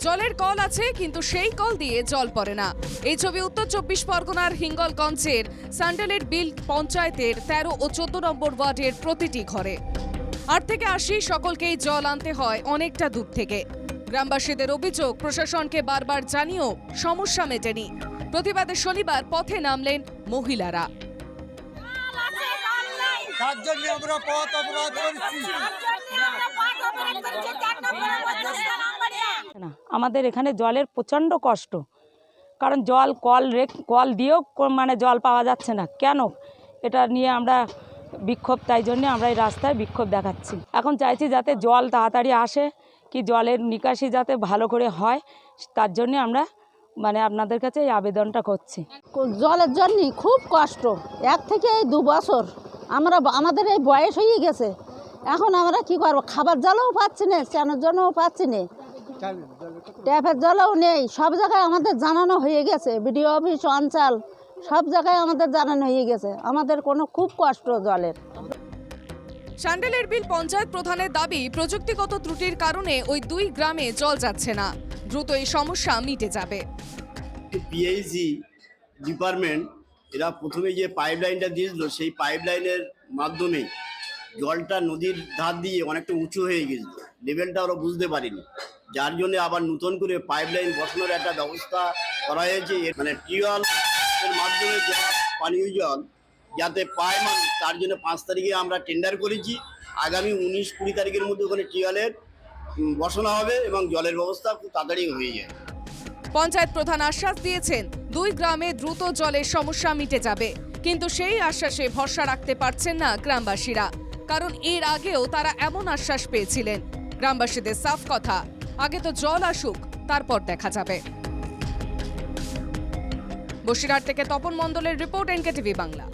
জলের কল আছে কিন্তু সেই কল দিয়ে জল পড়ে না। এই ছবি উত্তর 24 পরগনার হিঙ্গলগঞ্জের স্যান্ডেলের বিল পঞ্চায়েতের 13 ও 14 নম্বর ওয়ার্ডের প্রতিটি ঘরে 8 থেকে 80 সকলকেই জল আনতে হয় অনেকটা দূর থেকে। গ্রামবাসীদের অভিযোগ, প্রশাসনকে বারবার জানিয়েও সমস্যা মেটেনি। প্রতিবাদে শনিবার পথে নামলেন মহিলারা। আমাদের এখানে জলের প্রচণ্ড কষ্ট, কারণ কল দিয়েও মানে জল পাওয়া যাচ্ছে না। কেন এটা নিয়ে আমরা বিক্ষোভ, তাই জন্য আমরা এই রাস্তায় বিক্ষোভ দেখাচ্ছি। এখন চাইছি যাতে জল তাড়াতাড়ি আসে, কি জলের নিকাশি যাতে ভালো করে হয়, তার জন্য আমরা মানে আপনাদের কাছে এই আবেদনটা করছি। জলের জন্য খুব কষ্ট, 1 থেকে 2 বছর আমাদের এই বয়স হয়ে গেছে। এখন আমরা কি করবো? খাবার জলও পাচ্ছি না, চানোর জলও পাচ্ছি না, ট্যাপের জলও নেই। সব জায়গায় আমাদের জানানো হয়ে গেছে, বিডিও অফিস, অঞ্চল সব জায়গায় আমাদের জানানো হয়ে গেছে। আমাদের খুব কষ্ট জলের। স্যান্ডেলের বিল পঞ্চায়েত প্রধানের দাবি, প্রযুক্তিগত ত্রুটির কারণে ওই 2 গ্রামে জল যাচ্ছে না। দ্রুত এই সমস্যা মিটে যাবে। পিএইচই ডিপার্টমেন্ট এরা প্রথমে যে পাইপলাইনটা দিয়েছিল, সেই পাইপলাইনের মাধ্যমে জলটা নদীর ধার দিয়ে অনেকটা উঁচু হয়ে গেছিল, লেভেলটা ওরা বুঝতে পারেনি, যার জন্য আবার নতুন করে পাইপলাইন বসানোর একটা ব্যবস্থা করা হয়েছে। মানে টিউবওয়েলের মাধ্যমে পানীয় জল যাতে পায় মানুষ, তার জন্য 5 তারিখে আমরা টেন্ডার করেছি। আগামী 19-20 তারিখের মধ্যে ওখানে টিউবওয়েলের বসানো হবে এবং জলের ব্যবস্থা খুব তাড়াতাড়ি হয়ে যায়। পঞ্চায়েত প্রধান আশ্বাস দিয়েছেন 2 গ্রামে দ্রুত জলের সমস্যা মিটে যাবে, কিন্তু সেই আশ্বাসে ভরসা রাখতে পারছেন না গ্রামবাসীরা। কারণ এর আগেও তারা এমন আশ্বাস পেয়েছিলেন। গ্রামবাসীদের সাফ কথা, আগে তো জল আসুক, তারপর দেখা যাবে। বসিরহাট থেকে তপন মণ্ডলের রিপোর্ট, এনকেটিভি বাংলা।